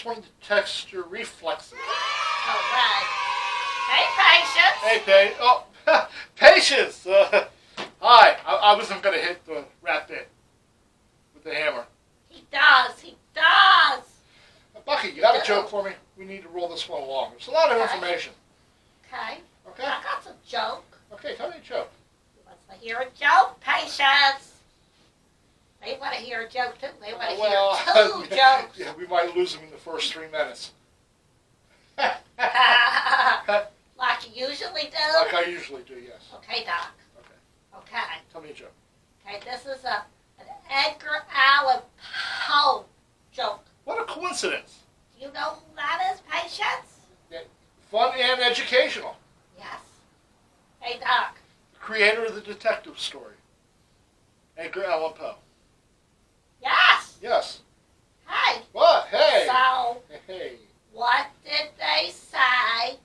just wanted to test your reflexes. All right. Hey, Patience. Hey, Patience. Hi. I wasn't going to hit the rat bit with the hammer. He does. He does. Bucky, you got a joke for me? We need to roll this one along. There's a lot of information. Okay. Okay? I got some joke. Okay, tell me a joke. You want to hear a joke, Patience? They want to hear a joke, too. They want to hear 2 jokes. Yeah, we might lose them in the first 3 minutes. Like you usually do? Like I usually do, yes. Okay, Doc. Okay. Okay. Tell me a joke. Okay, this is an Edgar Allan Poe joke. What a coincidence. Do you know who that is, Patience? Yeah, fun and educational. Yes. Hey, Doc. Creator of the detective story. Edgar Allan Poe. Yes. Yes. Hey. What? Hey. So, Hey. what did they say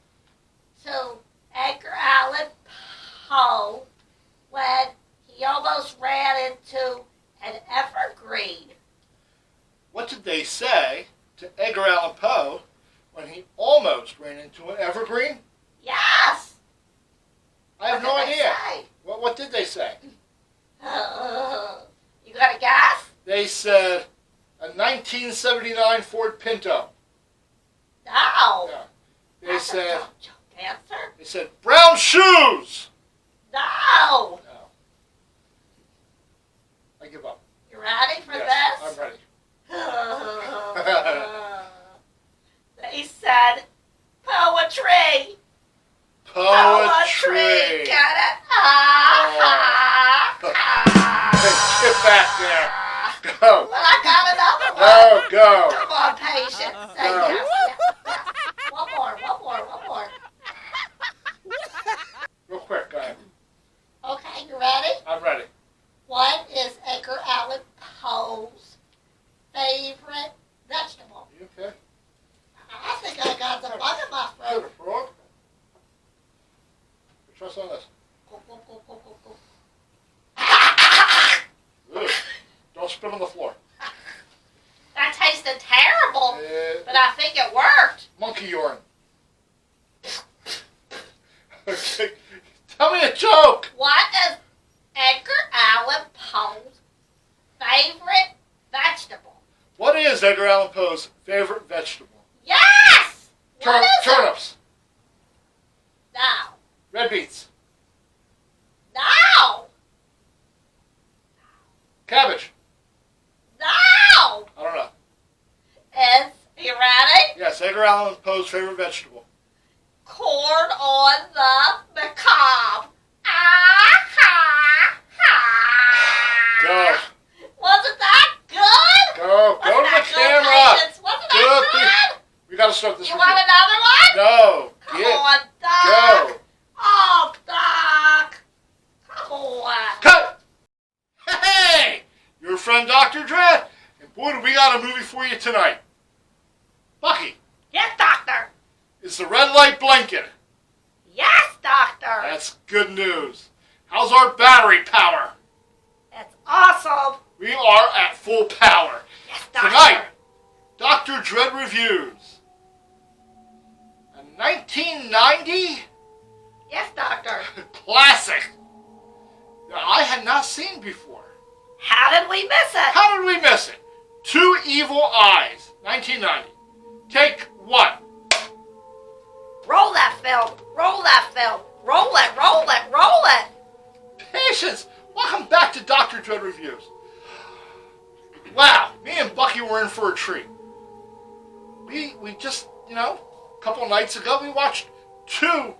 to Edgar Allan Poe when he almost ran into an evergreen? What did they say to Edgar Allan Poe when he almost ran into an evergreen? Yes. I have no idea. Say? What did they say? You got a guess? They said a 1979 Ford Pinto. No. Yeah. That's a tough joke answer. They said brown shoes. No. No. I give up. You ready for Yes, this? I'm ready. They said poetry. Poetry. Get it? Get back there. Go. Well, I got another one. Go. Come on, Patience. Say Go. yes. One more. Real quick, go ahead. Okay, you ready? I'm ready. What is Edgar Allan Poe's favorite vegetable? You okay? I think I got the bug in my Good, throat. a frog? Trust on this. Go, go, go, go, go, go. Ugh. Don't spit on the floor. That tasted terrible, but I think it worked. Monkey urine. Okay. Tell me a joke. What is Edgar Allan Poe's favorite vegetable? What is Edgar Allan Poe's favorite vegetable? Yes! What is it? Turnips. No. Red beets. No. Cabbage. No. I don't know. You ready? Yes, Edgar Allan Poe's favorite vegetable. Corn on the macabre. Ah, ha, ha. Go. Wasn't that good? Go Wasn't to that the good, camera. Patience? Wasn't that good? We got to start this. You review. want another one? No. Come Get. on, Doc. Go. Oh, Doc. Come on. Cut. Hey, your friend Dr. Dread. And boy, do we got a movie for you tonight. Bucky, Yes, Doctor. is the red light blinking? Yes, Doctor. That's good news. How's our battery power? That's awesome. We are at full power. Yes, Doctor. Tonight, Dr. Dread reviews a 1990 Yes, Doctor. classic that I had not seen before. How did we miss it? How did we miss it? Two Evil Eyes, 1990. Take 1. Roll that film. Roll that film. Roll it, roll it, roll it. Patience! Welcome back to Dr. Dread Reviews. Wow, me and Bucky were in for a treat. We just, a couple of nights ago, we watched two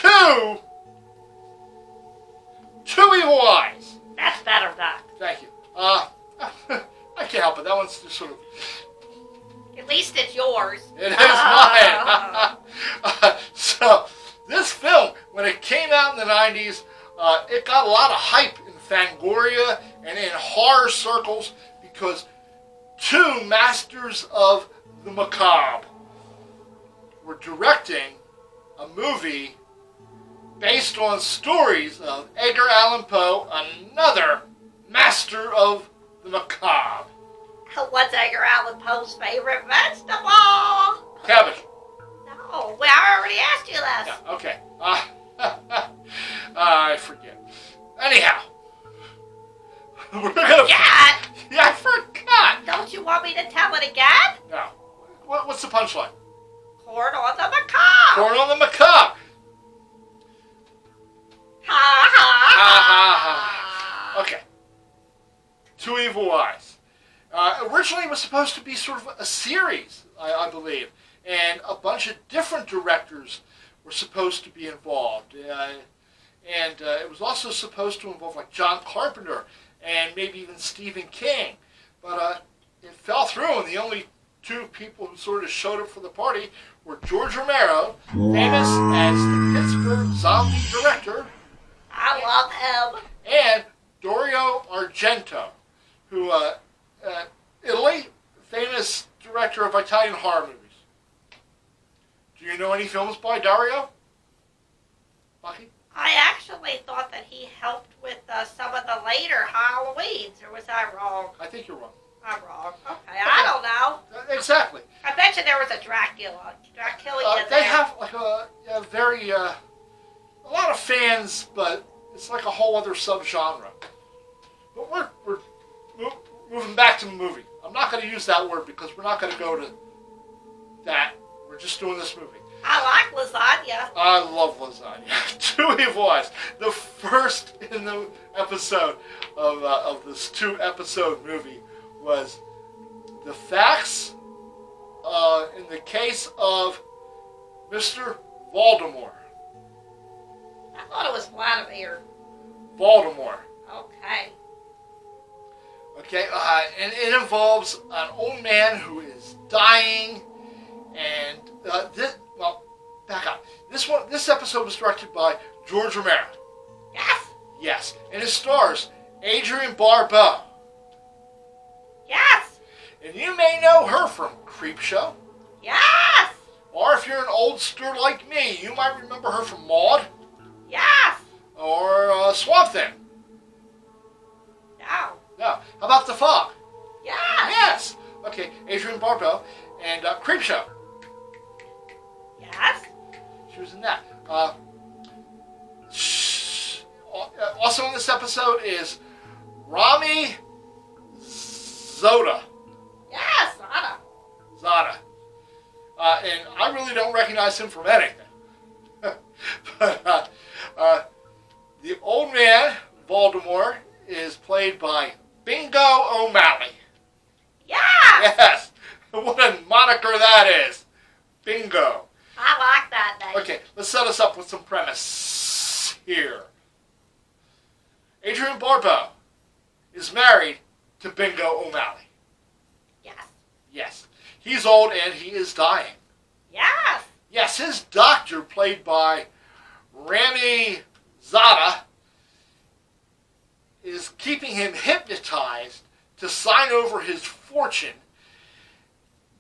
Evil Eyes. That's better, Doc. Thank you. I can't help it. That one's just sort of... At least it's yours. It is mine. So, this film, when it came out in the 90s, it got a lot of hype in Fangoria and in horror circles because two masters of the macabre were directing a movie based on stories of Edgar Allan Poe, another master of the macabre. What's Edgar Allan Poe's favorite vegetable? Cabbage. No, well, I already asked you this. Yeah, okay. I forget. Anyhow. We're gonna... Yeah. Yeah, I forgot. Don't you want me to tell it again? No. What's the punchline? Corn on the macabre. Corn on the macabre. Ha ha Ha ha. Okay. Two Evil Eyes. Originally, it was supposed to be sort of a series, I believe, and a bunch of different directors were supposed to be involved. And it was also supposed to involve like John Carpenter and maybe even Stephen King. But it fell through, and the only two people who sort of showed up for the party were George Romero, famous as the Pittsburgh zombie director. I love him. And Dario Argento, who, Italy, famous director of Italian horror movies. Do you know any films by Dario? Bucky? I actually thought that he helped with some of the later Halloweens, or was I wrong? I think you're wrong. I'm wrong. Okay, I don't know. Exactly. I bet you there was a Dracula. They have like a very, a lot of fans, but it's like a whole other subgenre. But we're moving back to the movie. I'm not going to use that word because we're not going to go to that. We're just doing this movie. I like lasagna. I love lasagna. Two Evil Eyes. The first in the episode of this 2-episode movie was the facts in the case of Mr. Valdemar. I thought it was Vladimir. Valdemar. Okay. Okay, and it involves an old man who is dying, and back up. This episode was directed by George Romero. Yes. Yes, and it stars Adrienne Barbeau. Yes. And you may know her from Creepshow. Yes. Or if you're an oldster like me, you might remember her from Maud. Yes. Or Swamp Thing. No. No. How about The Fog? Yes. Yes. Okay, Adrienne Barbeau and Creepshow. Yes. She was in that. Also in this episode is Rami Zoda. Yes, Anna. Zada. And I really don't recognize him from anything. But the old man, Valdemar, is played by Bingo O'Malley. Yes. Yes. What a moniker that is. Bingo. I like that name. Okay, let's set us up with some premise here. Adrienne Barbeau is married to Bingo O'Malley. Yes. Yes. He's old and he is dying. Yes. Yes, his doctor, played by Rami Zada, is keeping him hypnotized to sign over his fortune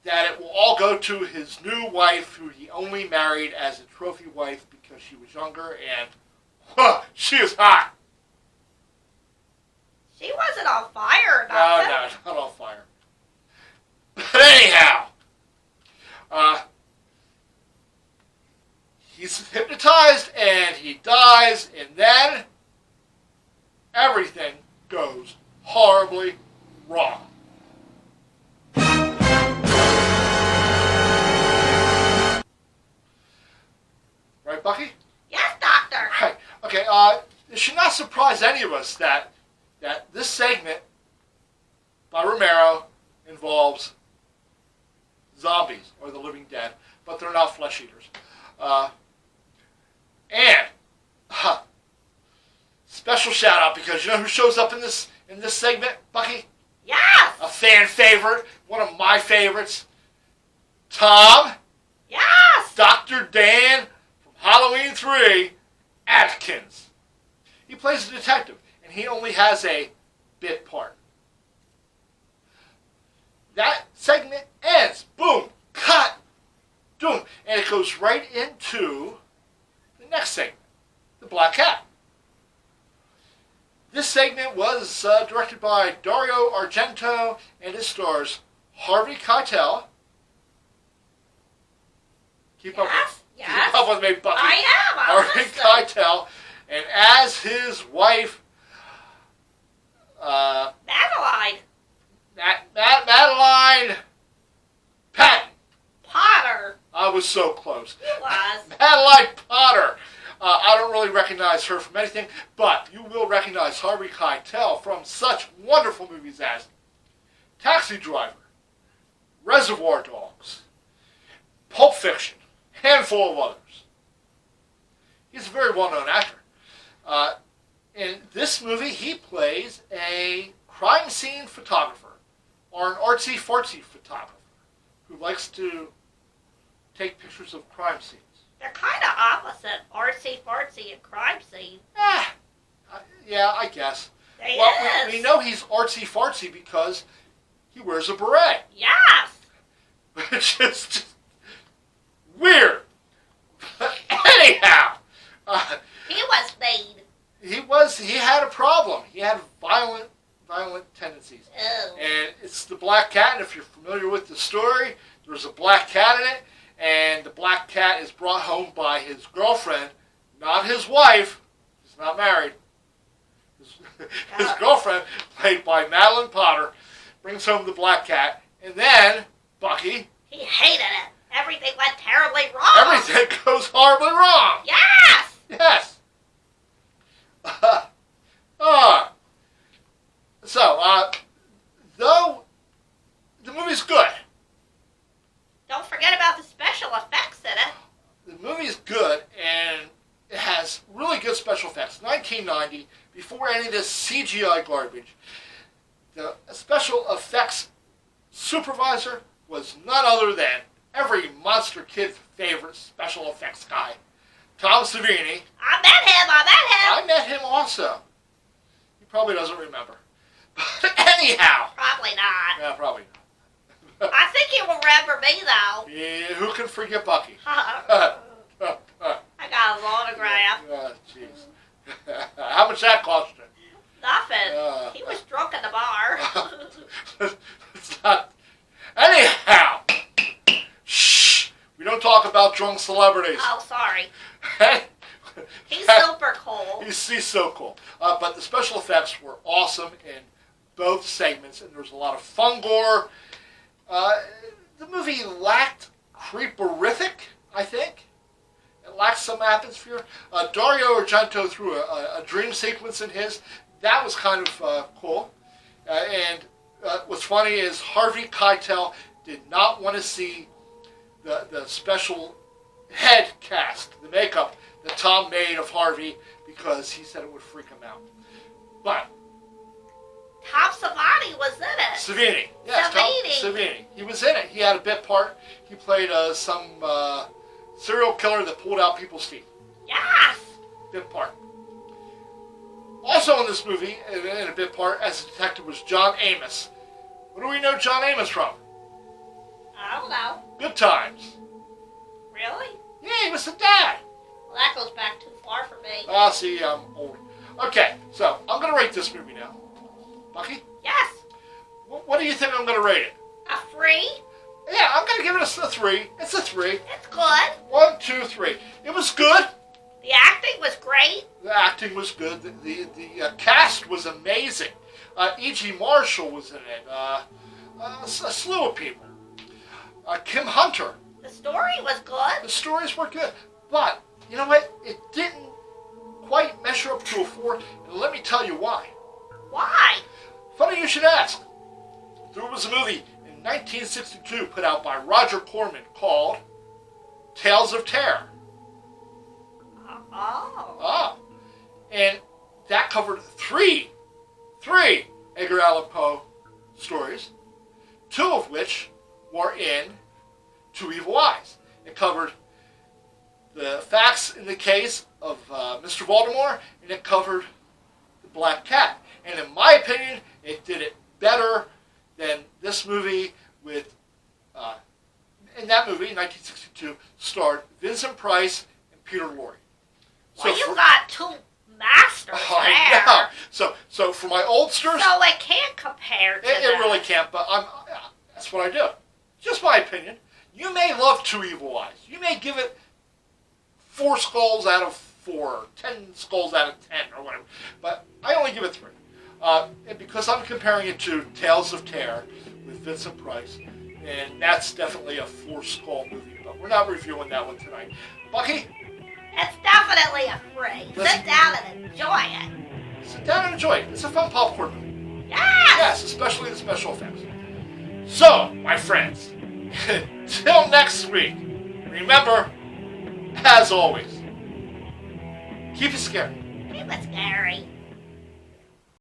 that it will all go to his new wife, who he only married as a trophy wife because she was younger, and she is hot. She wasn't on fire or No, nothing. not on fire. But anyhow, he's hypnotized and he dies, and then everything goes horribly wrong. Right, Bucky? Yes, Doctor. Right. Okay, it should not surprise any of us that this segment by Romero involves zombies, or the living dead, but they're not flesh eaters. Special shout out, because you know who shows up in this segment, Bucky? Yes. A fan favorite, one of my favorites. Tom. Yes. Dr. Dan from Halloween 3, Atkins. He plays a detective, and he only has a bit part. That segment ends. Boom. Cut. Boom. And it goes right into the next segment, the Black Cat. This segment was directed by Dario Argento, and it stars Harvey Keitel, Keep up. Yes. Keep up with me, Bucky. I am. Harvey Keitel, and as his wife, Madeline. Madeline Patton. Potter. I was so close. He was. Madeline Potter. I don't really recognize her from anything, but you will recognize Harvey Keitel from such wonderful movies as Taxi Driver, Reservoir Dogs, Pulp Fiction, handful of others. He's a very well-known actor. In this movie, he plays a crime scene photographer, or an artsy-fartsy photographer, who likes to take pictures of crime scenes. They're kind of opposite, artsy-fartsy and crime scene. Yeah, I guess. They Well, is. we know he's artsy-fartsy because he wears a beret, Yes. which is just weird. But anyhow, He was made. he had a problem. He had violent tendencies. Oh. And it's the black cat, and if you're familiar with the story, there's a black cat in it, and the black cat is brought home by his girlfriend, not his wife. He's not married. His girlfriend, played by Madeline Potter, brings home the black cat, and then, Bucky, He hated it. Everything went terribly wrong. everything goes horribly wrong. Yes. Yes. Though the movie's good. Don't forget about the special effects in it. The movie's good, and it has really good special effects. 1990, before any of this CGI garbage, the special effects supervisor was none other than every monster kid's favorite special effects guy, Tom Savini. I met him. I met him also. He probably doesn't remember. But anyhow. Probably not. Yeah, probably not. I think he will remember me, though. Yeah, who can forget Bucky? I got his autograph. Jeez. How much that cost you? Nothing. He was drunk in the bar. It's not. Anyhow. Shh. We don't talk about drunk celebrities. Oh, sorry. He's super cool. He's so cool. But the special effects were awesome in both segments, and there was a lot of FUN-GORE. The movie lacked creeperific, I think. It lacked some atmosphere. Dario Argento threw a dream sequence in his. That was kind of cool. And what's funny is Harvey Keitel did not want to see the special head cast, the makeup that Tom made of Harvey, because he said it would freak him out. But Tom Savini was in it. Savini. Yes, Savini. Tom Savini. He was in it. He had a bit part. He played some serial killer that pulled out people's teeth. Yes. Bit part. Also in this movie, in a bit part, as a detective, was John Amos. What do we know John Amos from? I don't know. Good Times. Really? Yeah, he was the dad. Well, that goes back too far for me. See, I'm old. Okay, so I'm going to rate this movie now. Bucky? Yes. What do you think I'm going to rate it? A 3? Yeah, I'm going to give it a 3. It's a 3. It's good. 1, 2, 3. It was good. The acting was great. The acting was good. The cast was amazing. E.G. Marshall was in it. A slew of people. Kim Hunter. The story was good. The stories were good. But, you know what? It didn't quite measure up to a 4. And let me tell you why. Why? Funny you should ask. There was a movie in 1962 put out by Roger Corman called Tales of Terror. Oh. And that covered three Edgar Allan Poe stories, 2 of which were in Two Evil Eyes. It covered the facts in the case of Mr. Valdemar, and it covered the Black Cat. And in my opinion, it did it better than this movie with, in that movie, 1962, starred Vincent Price and Peter Lorre. Well, you got 2 masters I know. So for my oldsters, So it can't compare to it really can't. But that's what I do. Just my opinion. You may love Two Evil Eyes. You may give it 4 skulls out of 4, 10 skulls out of 10, or whatever. But I only give it 3. And because I'm comparing it to Tales of Terror with Vincent Price, and that's definitely a 4-skull movie. But we're not reviewing that one tonight. Bucky? It's definitely a 3. Sit down and enjoy it. Sit down and enjoy it. It's a fun popcorn movie. Yes! Yes, especially the special effects. So, my friends, till next week, remember, as always, keep it scary. Keep it scary.